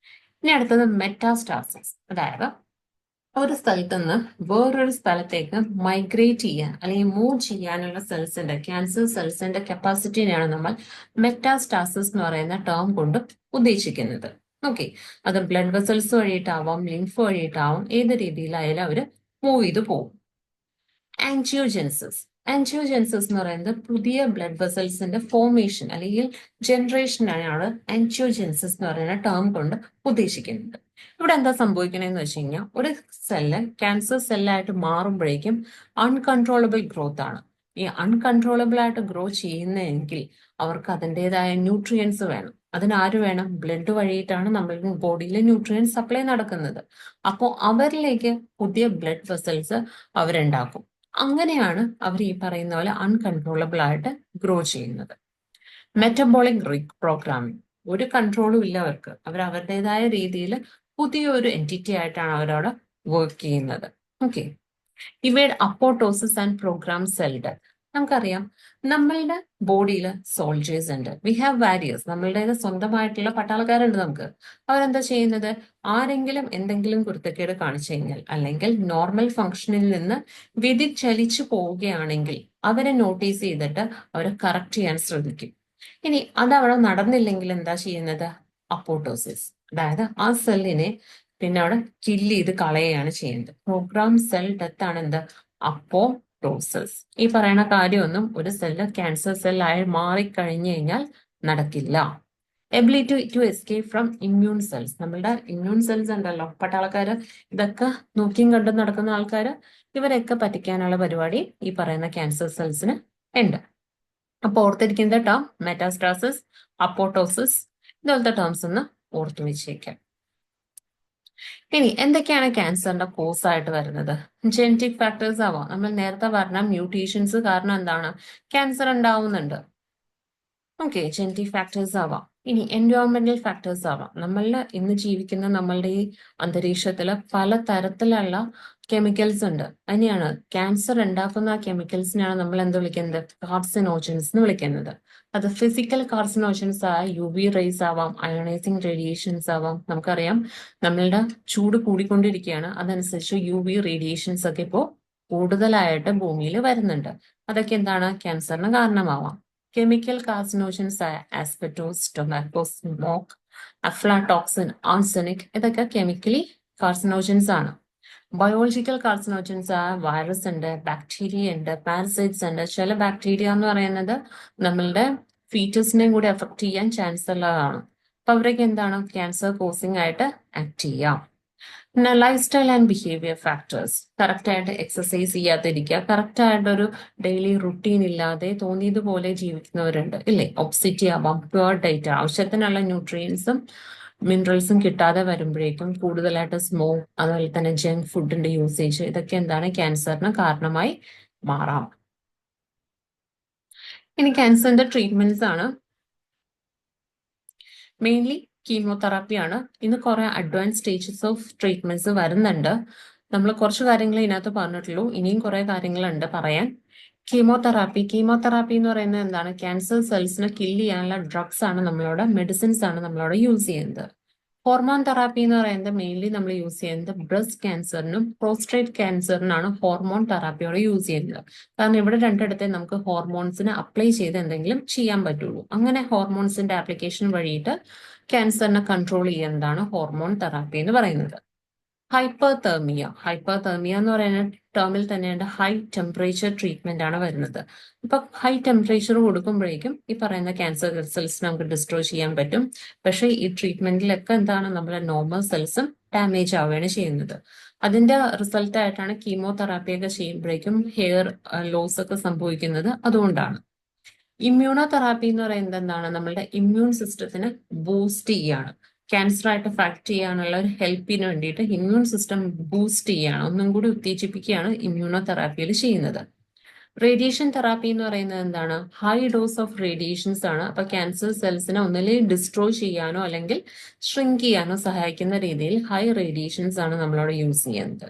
ഇനി അടുത്തത് മെറ്റാസ്റ്റാസിസ്. അതായത് ഒരു സ്ഥലത്ത് നിന്ന് വേറൊരു സ്ഥലത്തേക്ക് മൈഗ്രേറ്റ് ചെയ്യാൻ അല്ലെങ്കിൽ മൂവ് ചെയ്യാനുള്ള സെൽസിന്റെ, ക്യാൻസർ സെൽസിന്റെ കപ്പാസിറ്റിനെയാണ് നമ്മൾ മെറ്റാസ്റ്റാസിസ് എന്ന് പറയുന്ന ടേം കൊണ്ട് ഉദ്ദേശിക്കുന്നത്. ഓക്കെ, അത് ബ്ലഡ് വെസൽസ് വഴിയിട്ടാവാം, ലിംഫ് വഴിയിട്ടാവാം, ഏത് രീതിയിലായാലും അവർ മൂവ് ചെയ്ത് പോകും. ആൻജിയോജെൻസിസ്. ആൻജിയോജെൻസിസ് എന്ന് പറയുന്നത് പുതിയ ബ്ലഡ് വെസൽസിന്റെ ഫോർമേഷൻ അല്ലെങ്കിൽ ജനറേഷനാണ് ആൻജിയോജെൻസിസ് എന്ന് പറയുന്ന ടേം കൊണ്ട് ഉദ്ദേശിക്കുന്നത്. ഇവിടെ എന്താ സംഭവിക്കണമെന്ന് വെച്ച് കഴിഞ്ഞാൽ ഒരു സെല്ല് ക്യാൻസർ സെല്ലായിട്ട് മാറുമ്പോഴേക്കും അൺകൺട്രോളബിൾ ഗ്രോത്ത് ആണ്. ഈ അൺകൺട്രോളബിൾ ആയിട്ട് ഗ്രോ ചെയ്യുന്നതെങ്കിൽ അവർക്ക് അതിൻ്റെതായ ന്യൂട്രിയൻസ് വേണം. അതിനാര് വേണം? ബ്ലഡ് വഴിയിട്ടാണ് നമ്മളുടെ ബോഡിയിൽ ന്യൂട്രിയൻസ് സപ്ലൈ നടക്കുന്നത്. അപ്പോൾ അവരിലേക്ക് പുതിയ ബ്ലഡ് വെസൽസ് അവരുണ്ടാക്കും. അങ്ങനെയാണ് അവർ ഈ പറയുന്ന പോലെ അൺകൺട്രോളബിൾ ആയിട്ട് ഗ്രോ ചെയ്യുന്നത്. മെറ്റബോളിക് പ്രോഗ്രാമിംഗ്, ഒരു കൺട്രോളും ഇല്ല അവർക്ക്. അവർ അവരുടേതായ രീതിയിൽ പുതിയൊരു എൻറ്റിറ്റി ആയിട്ടാണ് അവരവിടെ വർക്ക് ചെയ്യുന്നത്. ഓക്കെ, ഇവയുടെ apoptosis and programme cell death. നമുക്കറിയാം നമ്മളുടെ ബോഡിയിൽ സോൾജേഴ്സ് ഉണ്ട്, വി ഹാവ് വാരിയേഴ്സ്, നമ്മളുടെ സ്വന്തമായിട്ടുള്ള പട്ടാളക്കാരുണ്ട് നമുക്ക്. അവരെന്താ ചെയ്യുന്നത്? ആരെങ്കിലും എന്തെങ്കിലും കുരുത്തക്കേട് കാണിച്ചു കഴിഞ്ഞാൽ അല്ലെങ്കിൽ നോർമൽ ഫംഗ്ഷനിൽ നിന്ന് വ്യതിചലിച്ചു പോവുകയാണെങ്കിൽ അവരെ നോട്ടീസ് ചെയ്തിട്ട് അവരെ കറക്റ്റ് ചെയ്യാൻ ശ്രമിക്കും. ഇനി അതവിടെ നടന്നില്ലെങ്കിൽ എന്താ ചെയ്യുന്നത്? അപ്പോട്ടോസിസ്, അതായത് ആ സെല്ലിനെ പിന്നെ അവിടെ കില്ല് ചെയ്ത് കളയുകയാണ് ചെയ്യുന്നത്. പ്രോഗ്രാം സെൽ ഡെത്ത് ആണ് എന്ത്? അപ്പോട്ടോസിസ്. ഈ പറയുന്ന കാര്യമൊന്നും ഒരു സെല്ല് ക്യാൻസർ സെല്ലായി മാറിക്കഴിഞ്ഞു കഴിഞ്ഞാൽ നടക്കില്ല. Ability to escape from immune cells. നമ്മളുടെ ഇമ്മ്യൂൺ സെൽസ് ഉണ്ടല്ലോ, പട്ടാളക്കാര്, ഇതൊക്കെ നോക്കിയും കണ്ടും നടക്കുന്ന ആൾക്കാര്, ഇവരെയൊക്കെ പറ്റിക്കാനുള്ള പരിപാടി ഈ പറയുന്ന ക്യാൻസർ സെൽസിന് ഉണ്ട്. അപ്പൊ ഓർത്തിരിക്കുന്ന ടേം മെറ്റാസ്റ്റാസിസ്, അപ്പോട്ടോസിസ്, ഇതുപോലത്തെ ടേംസ് ഒന്ന് ഓർത്തു വെച്ചേക്കാം. ഇനി എന്തൊക്കെയാണ് ക്യാൻസറിന്റെ കോസ് ആയിട്ട് വരുന്നത്? ജെനറ്റിക് ഫാക്ടേഴ്സ് ആവാം. നമ്മൾ നേരത്തെ പറഞ്ഞ മ്യൂട്ടേഷൻസ് കാരണം എന്താണ് ക്യാൻസർ ഉണ്ടാവുന്നുണ്ട്. ഓക്കെ, ജെനറ്റിക് ഫാക്ടേഴ്സ് ആവാം. ഇനി എൻവയോൺമെന്റൽ ഫാക്ടേഴ്സ് ആവാം. നമ്മളുടെ ഇന്ന് ജീവിക്കുന്ന നമ്മളുടെ ഈ അന്തരീക്ഷത്തിൽ പല തരത്തിലുള്ള കെമിക്കൽസ് ഉണ്ട്. അതിനെയാണ് ക്യാൻസർ ഉണ്ടാക്കുന്ന ആ കെമിക്കൽസിനെയാണ് നമ്മൾ എന്ത് വിളിക്കുന്നത്? കാർസിനോജൻസ് എന്ന് വിളിക്കുന്നത്. അത് ഫിസിക്കൽ കാർസിനോജൻസ് ആയ UV റേസ് ആവാം, അയണൈസിങ് റേഡിയേഷൻസ് ആവാം. നമുക്കറിയാം നമ്മളുടെ ചൂട് കൂടിക്കൊണ്ടിരിക്കുകയാണ്, അതനുസരിച്ച് UV റേഡിയേഷൻസ് ഒക്കെ ഇപ്പോൾ കൂടുതലായിട്ട് ഭൂമിയിൽ വരുന്നുണ്ട്. അതൊക്കെ എന്താണ്? ക്യാൻസറിന് കാരണമാവാം. കെമിക്കൽ കാർസിനോജൻസ് ആയ asbestos, tobacco, smoke, aflatoxin, arsenic, ഇതൊക്കെ കെമിക്കലി കാർസിനോജൻസ് ആണ്. ബയോളജിക്കൽ കാർസിനോജൻസ് ആയ വൈറസ് ഉണ്ട്, ബാക്ടീരിയ ഉണ്ട്, പാരസൈറ്റ്സ് ഉണ്ട്. ചില ബാക്ടീരിയ എന്ന് പറയുന്നത് നമ്മളുടെ ഫീറ്റസിനെയും കൂടി എഫക്ട് ചെയ്യാൻ ചാൻസ് ഉള്ളതാണ്. അപ്പൊ അവരൊക്കെ എന്താണ്? ക്യാൻസർ കോസിംഗ് ആയിട്ട് ആക്ട് ചെയ്യാം. പിന്നെ life style and behaviour factors. Correct ആയിട്ട് എക്സസൈസ് ചെയ്യാതിരിക്കുക, കറക്റ്റ് ആയിട്ടൊരു ഡെയിലി റുട്ടീൻ ഇല്ലാതെ തോന്നിയതുപോലെ ജീവിക്കുന്നവരുണ്ട് ഇല്ലേ? ഒബ്സിറ്റി ആവാം, പ്യുവർ ഡയറ്റ്, ആവശ്യത്തിനുള്ള ന്യൂട്രിയൻസും മിനറൽസും കിട്ടാതെ വരുമ്പോഴേക്കും കൂടുതലായിട്ട് സ്മോക്ക്, അതുപോലെ തന്നെ ജങ്ക് ഫുഡിന്റെ യൂസേജ്, ഇതൊക്കെ എന്താണ്? ക്യാൻസറിന് കാരണമായി മാറാം. ഇനി ക്യാൻസറിന്റെ ട്രീറ്റ്മെന്റ്സ് ആണ്. മെയിൻലി കീമോതെറാപ്പിയാണ്. ഇന്ന് കുറെ അഡ്വാൻസ് സ്റ്റേജസ് ഓഫ് ട്രീറ്റ്മെന്റ്സ് വരുന്നുണ്ട്. നമ്മൾ കുറച്ച് കാര്യങ്ങൾ ഇതിനകത്ത് പറഞ്ഞിട്ടുള്ളൂ, ഇനിയും കുറെ കാര്യങ്ങളുണ്ട് പറയാൻ. കീമോതെറാപ്പി എന്ന് പറയുന്നത് എന്താണ്? ക്യാൻസർ സെൽസിനെ കില്ല് ചെയ്യാനുള്ള ഡ്രഗ്സ് ആണ് നമ്മളോട്, മെഡിസിൻസ് ആണ് നമ്മളോട് യൂസ് ചെയ്യുന്നത്. ഹോർമോൺ തെറാപ്പി എന്ന് പറയുന്നത് മെയിൻലി നമ്മൾ യൂസ് ചെയ്യുന്നത് ബ്രസ്റ്റ് ക്യാൻസറിനും പ്രോസ്റ്റേറ്റ് ക്യാൻസറിനാണ് ഹോർമോൺ തെറാപ്പിയോടെ യൂസ് ചെയ്യുന്നത്. കാരണം ഇവിടെ രണ്ടിടത്തെ നമുക്ക് ഹോർമോൺസിന് അപ്ലൈ ചെയ്ത് എന്തെങ്കിലും ചെയ്യാൻ പറ്റുള്ളൂ. അങ്ങനെ ഹോർമോൺസിന്റെ ആപ്ലിക്കേഷൻ വഴിയിട്ട് ക്യാൻസറിനെ കൺട്രോൾ ചെയ്യുന്നതാണ് ഹോർമോൺ തെറാപ്പി എന്ന് പറയുന്നത്. ഹൈപ്പർ തെർമിയ എന്ന് പറയുന്ന ടേമിൽ തന്നെയാണ് ഹൈ ടെമ്പറേച്ചർ ട്രീറ്റ്മെന്റ് ആണ് വരുന്നത്. ഇപ്പൊ ഹൈ ടെമ്പറേച്ചർ കൊടുക്കുമ്പോഴേക്കും ഈ പറയുന്ന ക്യാൻസർ സെൽസ് നമുക്ക് ഡിസ്ട്രോയ് ചെയ്യാൻ പറ്റും. പക്ഷേ ഈ ട്രീറ്റ്മെന്റിലൊക്കെ എന്താണ് നമ്മുടെ നോർമൽ സെൽസും ഡാമേജ് ആവുകയാണ് ചെയ്യുന്നത്. അതിന്റെ റിസൾട്ട് ആയിട്ടാണ് കീമോതെറാപ്പി ഒക്കെ ചെയ്യുമ്പോഴേക്കും ഹെയർ ലോസ് ഒക്കെ സംഭവിക്കുന്നത് അതുകൊണ്ടാണ്. ഇമ്മ്യൂണോ തെറാപ്പി എന്ന് പറയുന്നത് എന്താണ്, നമ്മളുടെ ഇമ്മ്യൂൺ സിസ്റ്റത്തിന് ബൂസ്റ്റ് ചെയ്യാണ്. ക്യാൻസർ ആയിട്ട് ഫൈറ്റ് ചെയ്യാനുള്ള ഒരു ഹെൽപ്പിന് വേണ്ടിയിട്ട് ഇമ്മ്യൂൺ സിസ്റ്റം ബൂസ്റ്റ് ചെയ്യാണ്, ഒന്നും കൂടി ഉത്തേജിപ്പിക്കുകയാണ് ഇമ്മ്യൂണോ തെറാപ്പിയിൽ ചെയ്യുന്നത്. റേഡിയേഷൻ തെറാപ്പി എന്ന് പറയുന്നത് എന്താണ്, ഹൈ ഡോസ് ഓഫ് റേഡിയേഷൻസ് ആണ്. അപ്പൊ ക്യാൻസർ സെൽസിനെ ഒന്നില്ലെങ്കിൽ ഡിസ്ട്രോയ് ചെയ്യാനോ അല്ലെങ്കിൽ ഷ്രിങ്ക് ചെയ്യാനോ സഹായിക്കുന്ന രീതിയിൽ ഹൈ റേഡിയേഷൻസ് ആണ് നമ്മളവിടെ യൂസ് ചെയ്യുന്നത്.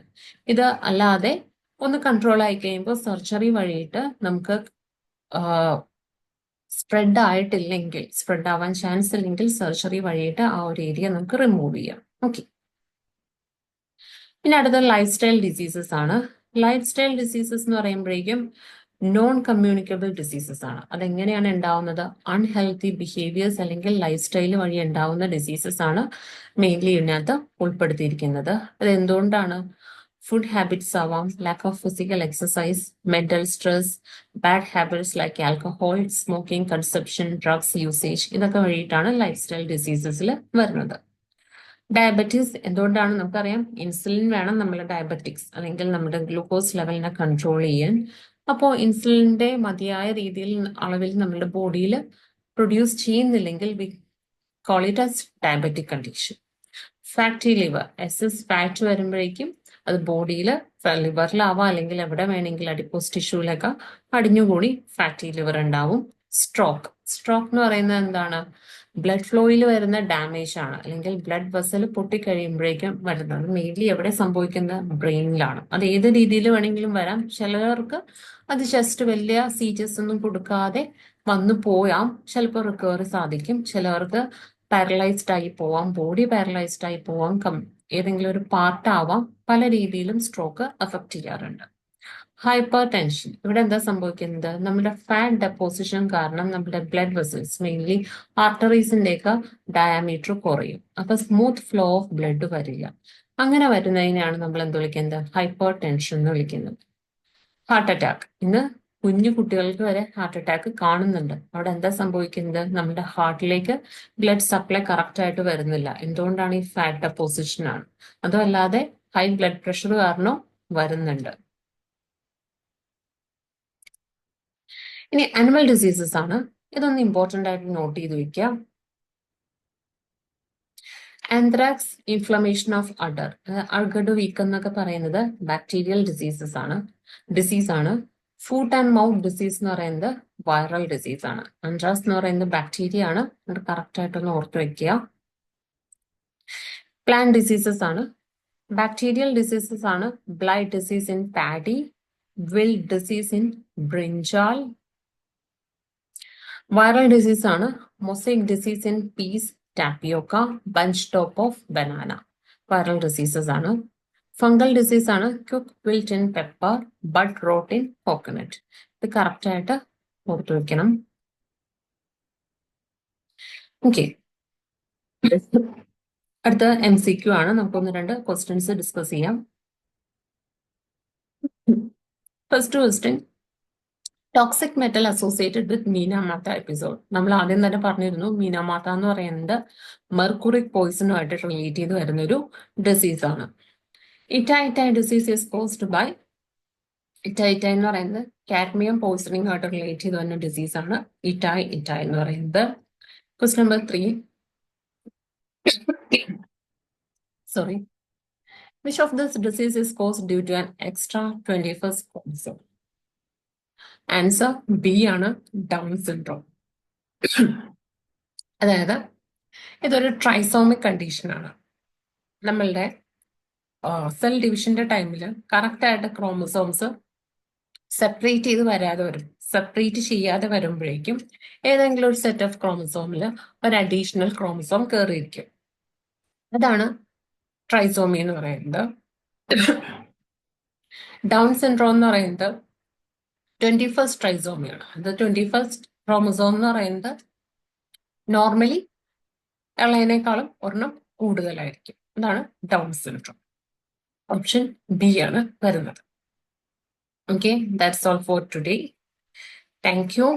ഇത് അല്ലാതെ ഒന്ന് കൺട്രോൾ ആയി കഴിയുമ്പോൾ സർജറി വഴിയിട്ട് നമുക്ക് സ്പ്രെഡ് ആവാൻ ചാൻസ് ഇല്ലെങ്കിൽ സർജറി വഴിയിട്ട് ആ ഒരു ഏരിയ നമുക്ക് റിമൂവ് ചെയ്യാം. ഓക്കെ. പിന്നെ അടുത്ത ലൈഫ് സ്റ്റൈൽ ഡിസീസസ് ആണ്. ലൈഫ് സ്റ്റൈൽ ഡിസീസസ് എന്ന് പറയുമ്പോഴേക്കും നോൺ കമ്മ്യൂണിക്കബിൾ ഡിസീസസ് ആണ്. അതെങ്ങനെയാണ് ഉണ്ടാവുന്നത്, അൺഹെൽത്തി ബിഹേവിയേഴ്സ് അല്ലെങ്കിൽ ലൈഫ് സ്റ്റൈൽ വഴി ഉണ്ടാവുന്ന ഡിസീസസ് ആണ് മെയിൻലി ഇതിനകത്ത് ഉൾപ്പെടുത്തിയിരിക്കുന്നത്. അത് എന്തുകൊണ്ടാണ്, ഫുഡ് ഹാബിറ്റ്സ് ആവാം, lack of physical exercise, mental stress, bad habits like alcohol, smoking, consumption, drugs usage, ഇതൊക്കെ വഴിയിട്ടാണ് ലൈഫ് സ്റ്റൈൽ ഡിസീസസിൽ വരുന്നത്. ഡയബറ്റീസ് എന്തുകൊണ്ടാണ്, നമുക്കറിയാം ഇൻസുലിൻ വേണം നമ്മൾ ഡയബറ്റിക്സ് അല്ലെങ്കിൽ നമ്മുടെ ഗ്ലൂക്കോസ് ലെവലിനെ കൺട്രോൾ ചെയ്യാൻ. അപ്പോൾ ഇൻസുലിന്റെ മതിയായ രീതിയിൽ അളവിൽ നമ്മുടെ ബോഡിയിൽ പ്രൊഡ്യൂസ് ചെയ്യുന്നില്ലെങ്കിൽ we call it as diabetic condition. Fatty liver, excess fat വരുമ്പോഴേക്കും അത് ബോഡിയിൽ ലിവറിലാവാം അല്ലെങ്കിൽ എവിടെ വേണമെങ്കിൽ അഡിപ്പോസ് ടിഷ്യൂലൊക്കെ അടിഞ്ഞുകൂടി ഫാറ്റി ലിവർ ഉണ്ടാവും. സ്ട്രോക്ക് എന്ന് പറയുന്നത് എന്താണ്, ബ്ലഡ് ഫ്ലോയിൽ വരുന്ന ഡാമേജ് ആണ് അല്ലെങ്കിൽ ബ്ലഡ് വെസൽ പൊട്ടിക്കഴിയുമ്പോഴേക്കും വരുന്നത്. മെയിൻലി എവിടെ സംഭവിക്കുന്നത്, ബ്രെയിനിലാണ്. അത് ഏത് രീതിയിൽ വേണമെങ്കിലും വരാം. ചിലർക്ക് അത് ജസ്റ്റ് വലിയ സീരിയസ് ഒന്നും കൊടുക്കാതെ വന്നു പോയാം, ചിലപ്പോൾ റിക്കവറി സാധിക്കും. ചിലവർക്ക് പാരലൈസ്ഡ് ആയി പോവാം, ബോഡി പാരലൈസ്ഡ് ആയി പോവാം, ഏതെങ്കിലും ഒരു പാർട്ട് ആവാം. പല രീതിയിലും സ്ട്രോക്ക് അഫക്റ്റ് ചെയ്യാറുണ്ട്. ഹൈപ്പർ ടെൻഷൻ, ഇവിടെ എന്താ സംഭവിക്കുന്നത്, നമ്മുടെ ഫാറ്റ് ഡെപ്പോസിഷൻ കാരണം നമ്മുടെ ബ്ലഡ് വെസൽസ് മെയിൻലി ആർട്ടറീസിന്റെ ഒക്കെ ഡയമീറ്റർ കുറയും. അപ്പൊ സ്മൂത്ത് ഫ്ലോ ഓഫ് ബ്ലഡ് വരില്ല. അങ്ങനെ വരുന്നതിനാണ് നമ്മൾ എന്ത് വിളിക്കുന്നത്, ഹൈപ്പർ ടെൻഷൻ എന്ന് വിളിക്കുന്നത്. ഹാർട്ട് അറ്റാക്ക്, ഇന്ന് കുഞ്ഞു കുട്ടികൾക്ക് വരെ ഹാർട്ട് അറ്റാക്ക് കാണുന്നുണ്ട്. അവിടെ എന്താ സംഭവിക്കുന്നത്, നമ്മുടെ ഹാർട്ടിലേക്ക് ബ്ലഡ് സപ്ലൈ കറക്റ്റ് ആയിട്ട് വരുന്നില്ല. എന്തുകൊണ്ടാണ്, ഈ ഫാറ്റ് ഡെപ്പോസിഷൻ ആണ്. അതുമല്ലാതെ ഹൈ ബ്ലഡ് പ്രഷർ കാരണം വരുന്നുണ്ട്. ഇനി അനിമൽ ഡിസീസസ് ആണ്. ഇതൊന്ന് ഇമ്പോർട്ടന്റ് ആയിട്ട് നോട്ട് ചെയ്ത് വെക്കാം. ആന്ത്രാക്സ്, ഇൻഫ്ലമേഷൻ ഓഫ് അഡർ, അർഗഡ് വീക്ക് എന്നൊക്കെ പറയുന്നത് ബാക്ടീരിയൽ ഡിസീസ് ആണ്. ഫുട്ട് ആൻഡ് മൗത്ത് ഡിസീസ് എന്ന് പറയുന്നത് വൈറൽ ഡിസീസ് ആണ്. ആന്ത്രാക്സ് എന്ന് പറയുന്നത് ബാക്ടീരിയ ആണ്. അത് കറക്റ്റ് ആയിട്ടൊന്ന് ഓർത്ത് വെക്കുക. പ്ലാന്റ് ഡിസീസസ് ആണ്. ബാക്ടീരിയൽ ഡിസീസസ് ആണ് blight disease in paddy, wilt disease in brinjal. Viral disease ആണ് mosaic disease in peas, tapioca, bunch top of banana. Viral diseases ആണ്. ഫംഗൽ ഡിസീസ് ആണ് quick wilt in pepper, bud rot in coconut. ഇത് correct ആയിട്ട് ഓർത്തു വെക്കണം. Okay, അടുത്ത MCQ ആണ്. നമുക്കൊന്ന് രണ്ട് ക്വസ്റ്റ്യൻസ് ഡിസ്കസ് ചെയ്യാം. First question, toxic metal associated with Minamata episode. നമ്മൾ ആദ്യം തന്നെ പറഞ്ഞിരുന്നു, മീനാമാത്ത എന്ന് പറയുന്നത് മെർക്കുറിക് പോയിസണുമായിട്ട് റിലേറ്റ് ചെയ്ത് വരുന്ന ഒരു ഡിസീസ് ആണ്. ഇറ്റായി ഡിസീസ് ഈസ് കോസ്ഡ് ബൈ, ഇറ്റായി എന്ന് പറയുന്നത് കാഡ്മിയം പോയിസണിംഗ് ആയിട്ട് റിലേറ്റ് ചെയ്ത് വരുന്ന ഡിസീസ് ആണ് ഇറ്റായി എന്ന് പറയുന്നത്. Question number 3, sorry, which of this disease is caused due to an extra 21st chromosome? Answer B ആണ്, ഡൗൺ സിൻഡ്രോം. അതായത് ഇതൊരു ട്രൈസോമിക് കണ്ടീഷൻ ആണ്. നമ്മളുടെ സെൽ ഡിവിഷന്റെ ടൈമിൽ കറക്റ്റ് ആയിട്ട് ക്രോമസോംസ് സെപ്പറേറ്റ് ചെയ്ത് വരാതെ വരും. സെപ്പറേറ്റ് ചെയ്യാതെ വരുമ്പോഴേക്കും ഏതെങ്കിലും ഒരു സെറ്റ് ഓഫ് ക്രോമസോമിൽ ഒരു അഡീഷണൽ ക്രോമസോം കയറിയിരിക്കും. അതാണ് ട്രൈസോമി എന്ന് പറയുന്നത്. ഡൗൺ സിൻഡ്രോം എന്ന് പറയുന്നത് 21st ട്രൈസോമിയാണ്. അത് 21st ക്രോമസോം എന്ന് പറയുന്നത് നോർമലി ഇളയതിനേക്കാളും ഒരെണ്ണം കൂടുതലായിരിക്കും. അതാണ് ഡൗൺ സിൻഡ്രോം. ഓപ്ഷൻ ബി ആണ് വരുന്നത്. Okay, that's all for today. Thank you.